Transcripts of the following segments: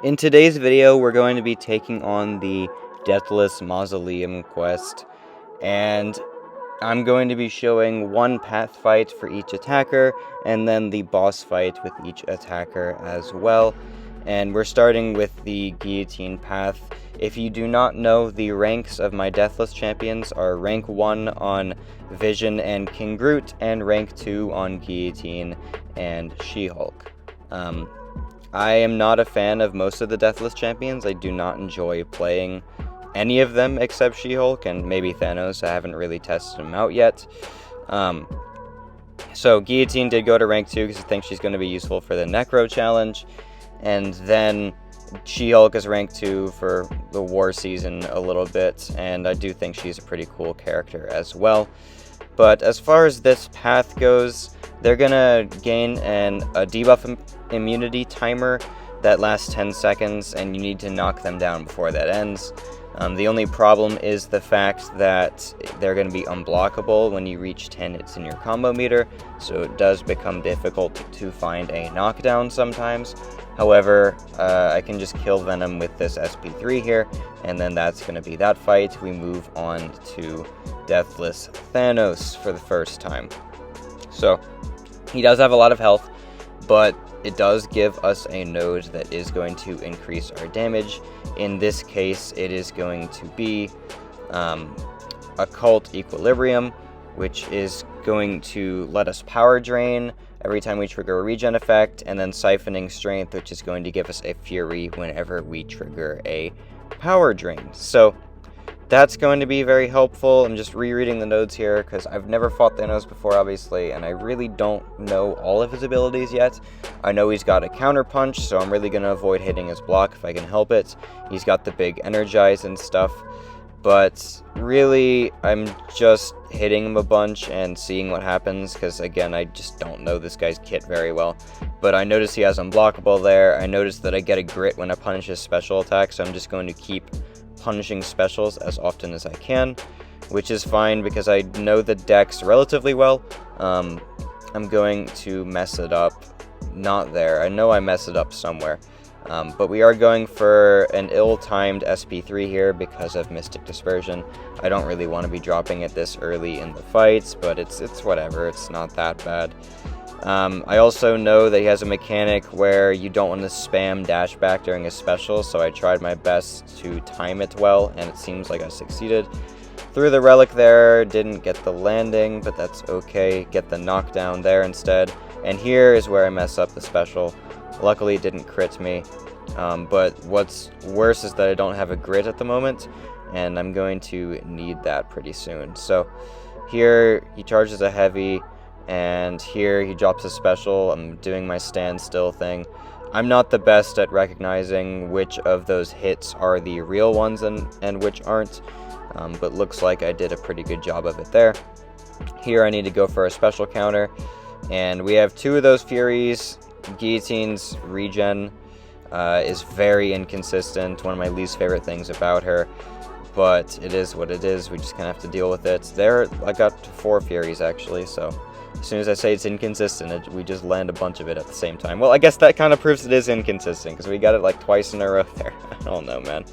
In today's video, we're going to be taking on the Deathless Mausoleum quest, and I'm going to be showing one path fight for each attacker, and then the boss fight with each attacker as well. And we're starting with the Guillotine path. If you do not know, the ranks of my Deathless champions are rank 1 on Vision and King Groot, and rank 2 on Guillotine and She-Hulk. I am not a fan of most of the Deathless champions. I do not enjoy playing any of them except She-Hulk and maybe Thanos. I haven't really tested him out yet. So Guillotine did go to rank 2 because I think she's going to be useful for the Necro challenge. And then She-Hulk is rank 2 for the war season a little bit. And I do think she's a pretty cool character as well. But as far as this path goes, they're going to gain a debuff immunity timer that lasts 10 seconds, and you need to knock them down before that ends. The only problem is the fact that they're going to be unblockable when you reach 10 hits in your combo meter, so it does become difficult to find a knockdown sometimes. However, I can just kill Venom with this SP3 here, and then that's going to be that fight. We move on to Deathless Thanos for the first time. So, he does have a lot of health, but it does give us a node that is going to increase our damage. In this case, it is going to be Occult Equilibrium, which is going to let us power drain every time we trigger a regen effect, and then Siphoning Strength, which is going to give us a Fury whenever we trigger a power drain. So that's going to be very helpful. I'm just rereading the nodes here because I've never fought Thanos before, obviously, and I really don't know all of his abilities yet. I know he's got a counter punch, so I'm really going to avoid hitting his block if I can help it. He's got the big energize and stuff, but really I'm just hitting him a bunch and seeing what happens because, again, I just don't know this guy's kit very well. But I notice he has unblockable there. I notice that I get a grit when I punish his special attack, so I'm just going to keep punishing specials as often as I can, which is fine because I know the decks relatively well. I'm going to mess it up. Not there. I know I mess it up somewhere. But we are going for an ill-timed SP3 here because of Mystic Dispersion. I don't really want to be dropping it this early in the fights, but it's whatever. It's not that bad. I also know that he has a mechanic where you don't want to spam dash back during his special, so I tried my best to time it well, and it seems like I succeeded. Threw the relic there, didn't get the landing, but that's okay. Get the knockdown there instead. And here is where I mess up the special. Luckily it didn't crit me, but what's worse is that I don't have a grit at the moment, and I'm going to need that pretty soon. So here he charges a heavy, and here he drops a special. I'm doing my standstill thing. I'm not the best at recognizing which of those hits are the real ones and which aren't, but looks like I did a pretty good job of it there. Here I need to go for a special counter, and we have 2 of those Furies. Guillotine's regen is very inconsistent, one of my least favorite things about her, but it is what it is. We just kind of have to deal with it. There, I got 4 Furies actually, so as soon as I say it's inconsistent, we just land a bunch of it at the same time. Well, I guess that kind of proves it is inconsistent, because we got it like twice in a row there. I don't know, man.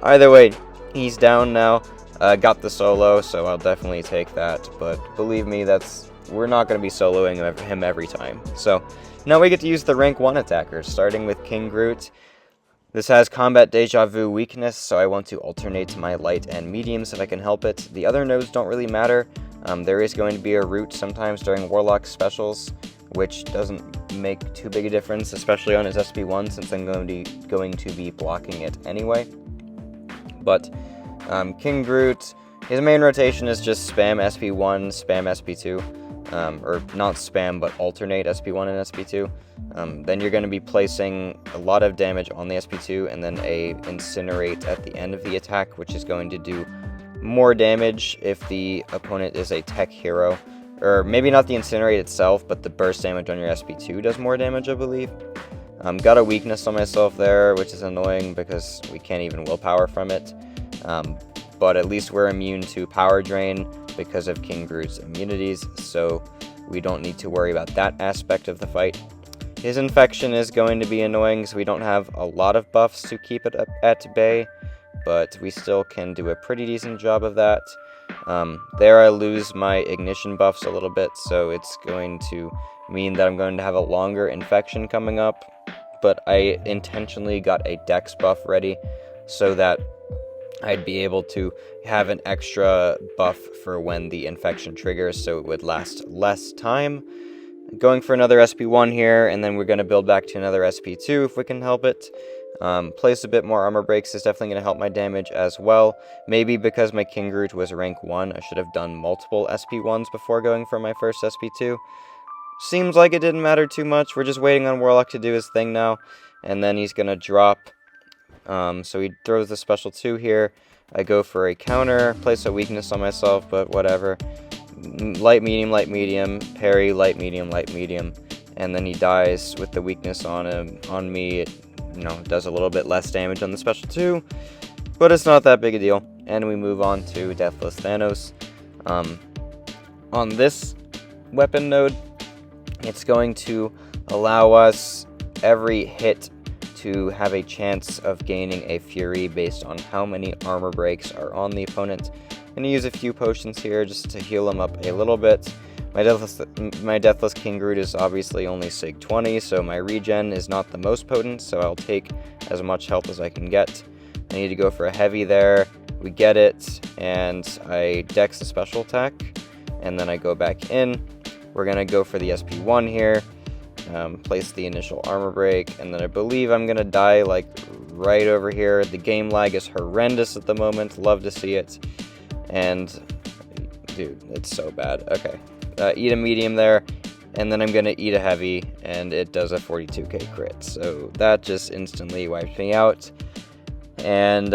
Either way, he's down now. Got the solo, so I'll definitely take that, but believe me, we're not going to be soloing him every time. So now we get to use the rank 1 attackers, starting with King Groot. This has Combat Deja Vu weakness, so I want to alternate my light and mediums if I can help it. The other nodes don't really matter. There is going to be a root sometimes during Warlock specials, which doesn't make too big a difference, especially on his SP1, since I'm going to be blocking it anyway. But King Groot, his main rotation is just spam SP1, spam SP2. Or not spam, but alternate SP1 and SP2. Then you're going to be placing a lot of damage on the SP2, and then a Incinerate at the end of the attack, which is going to do more damage if the opponent is a tech hero. Or maybe not the Incinerate itself, but the burst damage on your SP2 does more damage, I believe. Got a weakness on myself there, which is annoying because we can't even willpower from it. But at least we're immune to power drain because of King Groot's immunities, so we don't need to worry about that aspect of the fight. His infection is going to be annoying, so we don't have a lot of buffs to keep it at bay, but we still can do a pretty decent job of that. There I lose my ignition buffs a little bit, so it's going to mean that I'm going to have a longer infection coming up, but I intentionally got a dex buff ready so that I'd be able to have an extra buff for when the infection triggers, so it would last less time. Going for another SP1 here, and then we're going to build back to another SP2 if we can help it. Place a bit more armor breaks is definitely going to help my damage as well. Maybe because my King Groot was rank 1, I should have done multiple SP1s before going for my first SP2. Seems like it didn't matter too much. We're just waiting on Warlock to do his thing now, and then he's going to drop. So he throws the special 2 here. I go for a counter, place a weakness on myself, but whatever. Light, medium, parry, light, medium, and then he dies with the weakness on me. It, does a little bit less damage on the special 2, but it's not that big a deal. And we move on to Deathless Thanos. On this weapon node, it's going to allow us every hit to have a chance of gaining a Fury based on how many armor breaks are on the opponent. I'm going to use a few potions here just to heal him up a little bit. My Deathless King Groot is obviously only Sig 20, so my regen is not the most potent, so I'll take as much health as I can get. I need to go for a heavy there. We get it, and I dex the special attack, and then I go back in. We're going to go for the SP1 here, place the initial armor break, and then I believe I'm going to die like right over here. The game lag is horrendous at the moment. Love to see it. And, dude, it's so bad. Okay. Eat a medium there, and then I'm going to eat a heavy, and it does a 42k crit. So that just instantly wipes me out. And,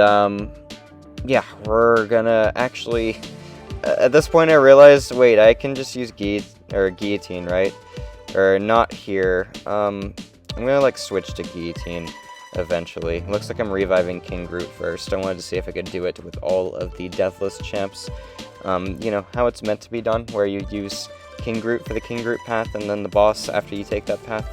yeah, we're going to actually... at this point I realized, wait, I can just use Guillotine, right? Or not here. I'm going to, like, switch to Guillotine eventually. Looks like I'm reviving King Groot first. I wanted to see if I could do it with all of the Deathless champs. You know, how it's meant to be done, where you use King Groot for the King Groot path and then the boss after you take that path.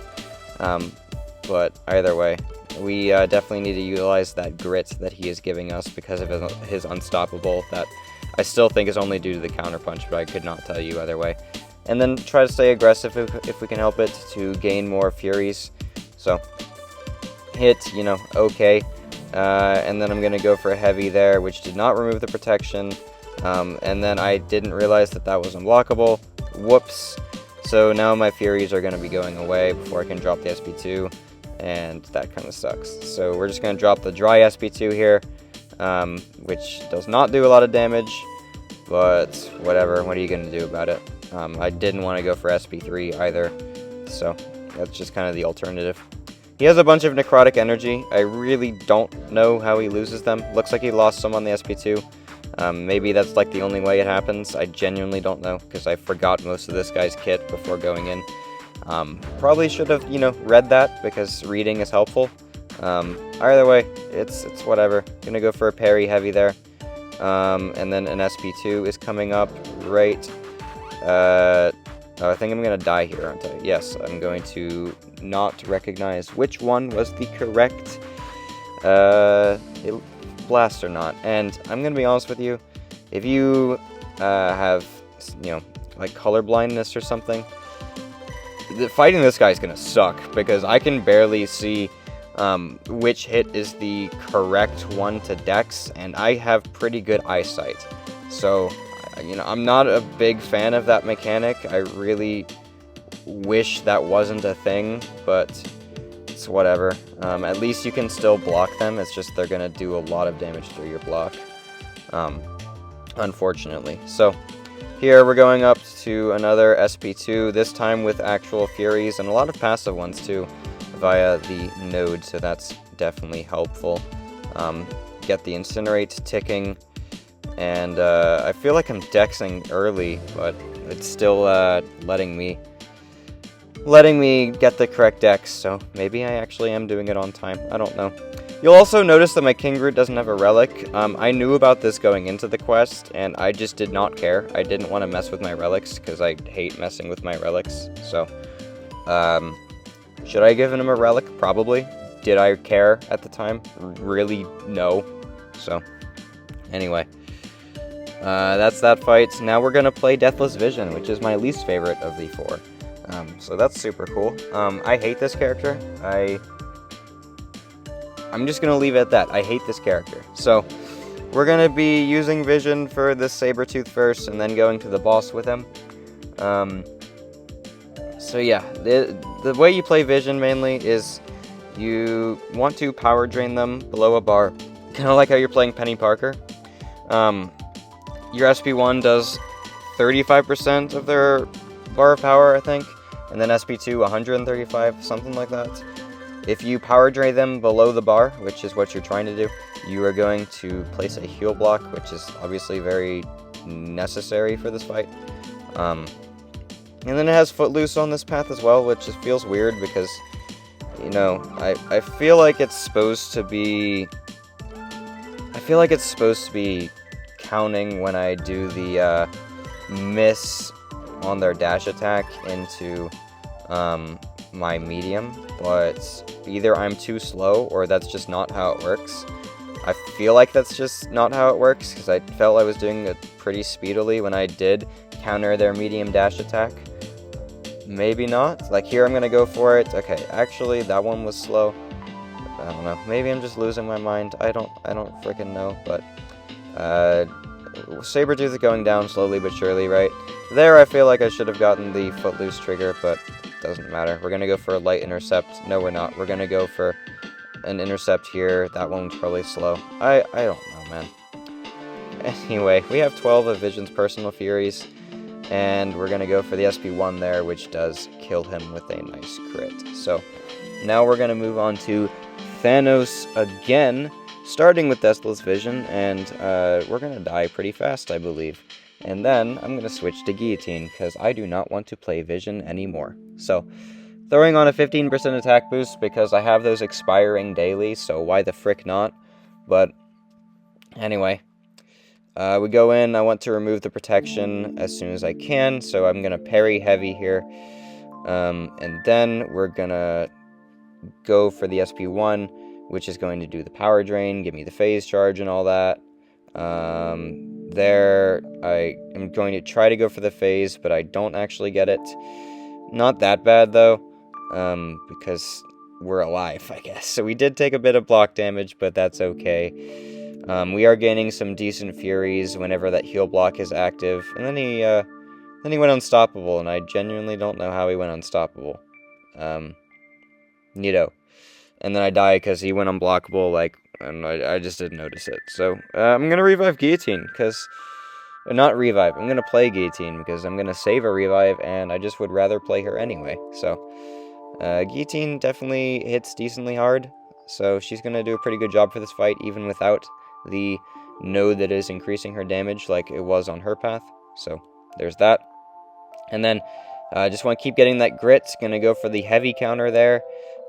But either way, we definitely need to utilize that grit that he is giving us because of his unstoppable that I still think is only due to the counterpunch, but I could not tell you either way. And then try to stay aggressive if we can help it to gain more Furies. So, hit, you know, okay. And then I'm going to go for a heavy there, which did not remove the protection. And then I didn't realize that that was unblockable. Whoops. So now my Furies are going to be going away before I can drop the SP2. And that kind of sucks. So we're just going to drop the dry SP2 here, which does not do a lot of damage. But whatever, what are you going to do about it? I didn't want to go for SP3 either. So that's just kind of the alternative. He has a bunch of necrotic energy. I really don't know how he loses them. Looks like he lost some on the SP2. Maybe that's like the only way it happens. I genuinely don't know, because I forgot most of this guy's kit before going in. Probably should have, you know, read that, because reading is helpful. Either way, it's whatever. Gonna go for a parry heavy there. And then an SP2 is coming up right... oh, I think I'm gonna die here, aren't I? Yes, I'm going to not recognize which one was the correct blast or not. And I'm gonna be honest with you, if you have, you know, like color blindness or something, fighting this guy is gonna suck, because I can barely see which hit is the correct one to dex, and I have pretty good eyesight. So, you know, I'm not a big fan of that mechanic. I really wish that wasn't a thing, but it's whatever. At least you can still block them. It's just they're going to do a lot of damage through your block, unfortunately. So here we're going up to another SP2, this time with actual Furies and a lot of passive ones too via the node, so that's definitely helpful. Get the Incinerate ticking. And I feel like I'm dexing early, but it's still letting me get the correct dex, so maybe I actually am doing it on time. I don't know. You'll also notice that my King Groot doesn't have a relic. I knew about this going into the quest, and I just did not care. I didn't want to mess with my relics, because I hate messing with my relics. So, Should I give him a relic? Probably. Did I care at the time? Really, no. So, anyway. That's that fight. Now we're gonna play Deathless Vision, which is my least favorite of the 4. So that's super cool. I hate this character. I'm just gonna leave it at that. I hate this character. So, we're gonna be using Vision for this Sabretooth first, and then going to the boss with him. So yeah, the way you play Vision mainly is you want to power drain them below a bar, kind of like how you're playing Penny Parker. Your SP1 does 35% of their bar of power, I think, and then SP2 135, something like that. If you power drain them below the bar, which is what you're trying to do, you are going to place a heal block, which is obviously very necessary for this fight. And then it has Footloose on this path as well, which just feels weird because, you know, I feel like it's supposed to be... counting when I do the miss on their dash attack into my medium, but either I'm too slow or that's just not how it works. I feel like that's just not how it works because I felt I was doing it pretty speedily when I did counter their medium dash attack. Maybe not. Like here I'm gonna go for it. Okay, actually that one was slow. I don't know. Maybe I'm just losing my mind. I don't freaking know, but Sabretooth is going down slowly but surely, right? There I feel like I should have gotten the Footloose trigger, but doesn't matter. We're gonna go for a light intercept. No, we're not. We're gonna go for an intercept here. That one's probably slow. I don't know, man. Anyway, we have 12 of Vision's personal furies, and we're gonna go for the SP1 there, which does kill him with a nice crit. So now we're gonna move on to Thanos again, starting with Deathless Vision, and we're gonna die pretty fast, I believe. And then I'm gonna switch to Guillotine, because I do not want to play Vision anymore. So, throwing on a 15% attack boost, because I have those expiring daily, so why the frick not? But, anyway. We go in, I want to remove the protection as soon as I can, so I'm gonna parry heavy here. And then we're gonna go for the SP1, which is going to do the power drain, give me the phase charge and all that. There, I am going to try to go for the phase, but I don't actually get it. Not that bad, though, because we're alive, I guess. So we did take a bit of block damage, but that's okay. We are gaining some decent furies whenever that heal block is active. And then he went unstoppable, and I genuinely don't know how he went unstoppable. Neato. And then I die because he went unblockable, like, and I just didn't notice it. So, I'm gonna revive Guillotine, because... Not revive, I'm gonna play Guillotine, because I'm gonna save a revive, and I just would rather play her anyway. So, Guillotine definitely hits decently hard, so she's gonna do a pretty good job for this fight, even without the node that is increasing her damage like it was on her path. So, there's that. And then, I just want to keep getting that grit, gonna go for the heavy counter there,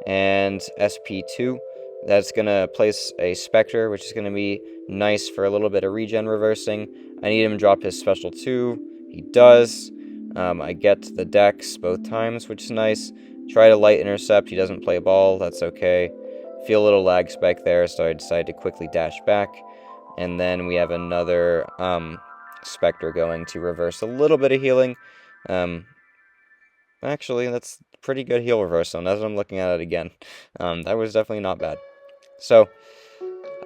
and SP2. That's going to place a Spectre, which is going to be nice for a little bit of regen reversing. I need him to drop his special 2. He does. I get the Dex both times, which is nice. Try to light intercept. He doesn't play ball. That's okay. Feel a little lag spike there, so I decide to quickly dash back. And then we have another Spectre going to reverse a little bit of healing. Actually, that's pretty good heal reversal, now that I'm looking at it again. That was definitely not bad. So,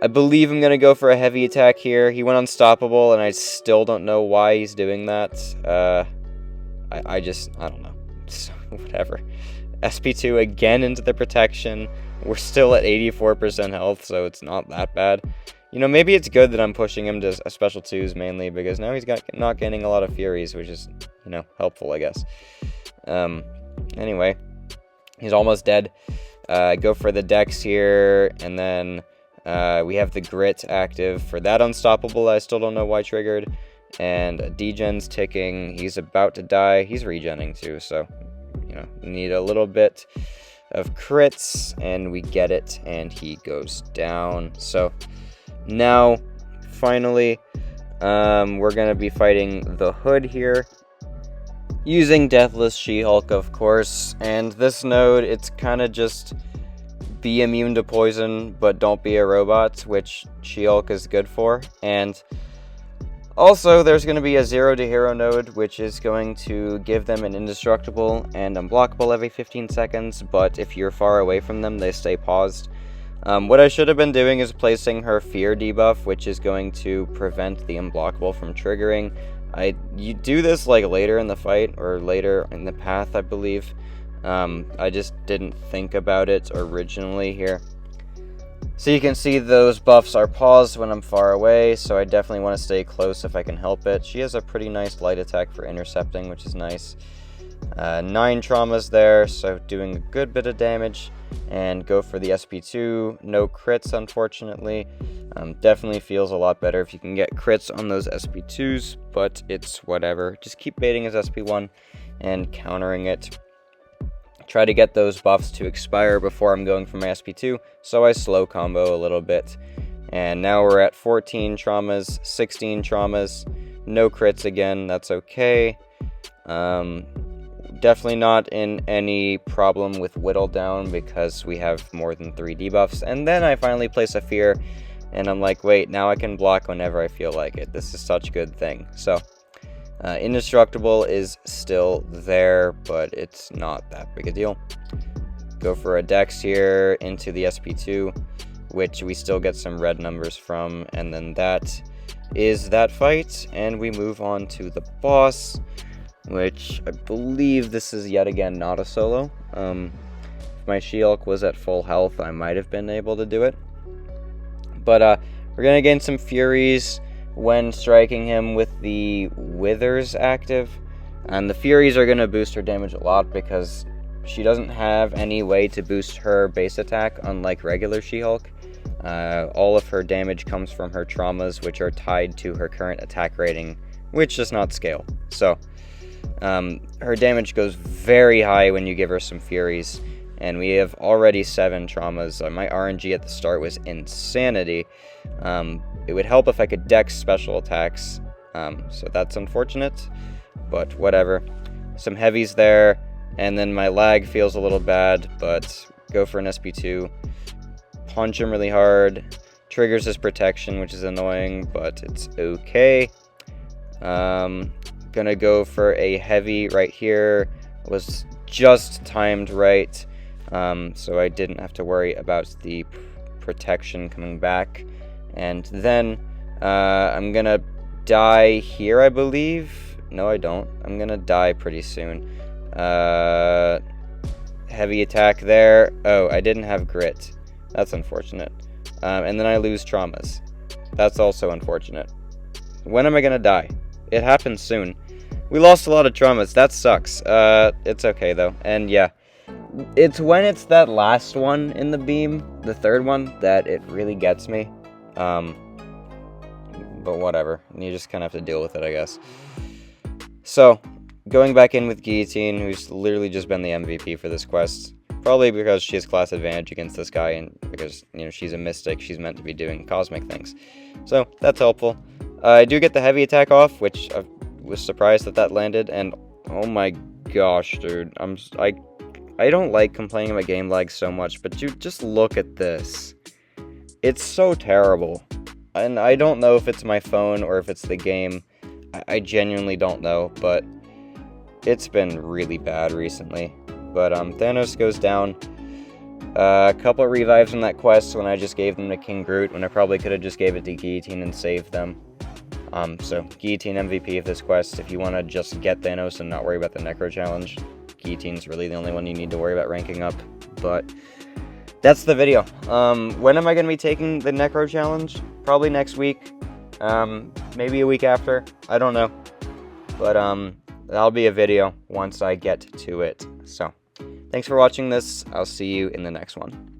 I believe I'm going to go for a heavy attack here. He went unstoppable, and I still don't know why he's doing that. I don't know. So, whatever. SP2 again into the protection. We're still at 84% health, so it's not that bad. You know, maybe it's good that I'm pushing him to special 2s mainly, because now he's not gaining a lot of furies, which is, you know, helpful, I guess. Anyway, he's almost dead. Go for the Dex here, and then we have the Grit active for that unstoppable. I still don't know why triggered. And degen's ticking. He's about to die. He's regenning too, so, you know, we need a little bit of crits, and we get it, and he goes down. So, now, finally, we're going to be fighting the Hood here. using Deathless She-Hulk, of course, and this node, it's kind of just be immune to poison, but don't be a robot, which She-Hulk is good for, and also there's going to be a 0 to hero node, which is going to give them an indestructible and unblockable every 15 seconds, but if you're far away from them, they stay paused. What I should have been doing is placing her fear debuff, which is going to prevent the unblockable from triggering. You do this like later in the fight, or later in the path, I believe. I just didn't think about it originally here. So you can see those buffs are paused when I'm far away, so I definitely want to stay close if I can help it. She has a pretty nice light attack for intercepting, which is nice. 9 traumas there, so doing a good bit of damage. And go for the SP2. No crits, unfortunately. Definitely feels a lot better if you can get crits on those SP2s, but it's whatever. Just keep baiting his SP1 and countering it. Try to get those buffs to expire before I'm going for my SP2, so I slow combo a little bit. And now we're at 14 traumas, 16 traumas, no crits again, that's okay. Definitely not in any problem with Whittle Down because we have more than 3 debuffs. And then I finally place a fear, and I'm like, wait, now I can block whenever I feel like it. This is such a good thing. So, indestructible is still there, but it's not that big a deal. Go for a Dex here into the SP2, which we still get some red numbers from, and then that is that fight, and we move on to the boss, which I believe this is yet again not a solo. If my She-Hulk was at full health, I might have been able to do it. But we're going to gain some Furies when striking him with the Withers active. And the Furies are going to boost her damage a lot because she doesn't have any way to boost her base attack, unlike regular She-Hulk. All of her damage comes from her traumas, which are tied to her current attack rating, which does not scale. So, her damage goes very high when you give her some Furies, and we have already 7 traumas. My RNG at the start was insanity. It would help if I could dex special attacks, so that's unfortunate, but whatever. Some heavies there, and then my lag feels a little bad, but go for an SP2. Punch him really hard. Triggers his protection, which is annoying, but it's okay. Gonna go for a heavy right here. Was just timed right, so I didn't have to worry about the protection coming back. And then I'm gonna die here, I believe. No, I don't. I'm gonna die pretty soon. Heavy attack there. Oh, I didn't have grit. That's unfortunate. And then I lose traumas. That's also unfortunate. When am I gonna die? It happens soon. We lost a lot of traumas. That sucks. It's okay, though. And yeah, it's when it's that last one in the beam, the third one, that it really gets me. But whatever. You just kind of have to deal with it, I guess. So, going back in with Guillotine, who's literally just been the MVP for this quest. Probably because she has class advantage against this guy, and because, you know, she's a mystic, she's meant to be doing cosmic things. So, that's helpful. I do get the heavy attack off, which I was surprised that landed, and oh my gosh, dude, I don't like complaining about game lag so much, but dude, just look at this. It's so terrible, and I don't know if it's my phone or if it's the game. I genuinely don't know, but it's been really bad recently. But Thanos goes down. A couple of revives in that quest when I just gave them to King Groot, when I probably could have just gave it to Guillotine and saved them. So Guillotine MVP of this quest. If you want to just get Thanos and not worry about the Necro Challenge, Guillotine's really the only one you need to worry about ranking up. But that's the video. When am I going to be taking the Necro Challenge? Probably next week. Maybe a week after. I don't know. But that'll be a video once I get to it. So, thanks for watching this. I'll see you in the next one.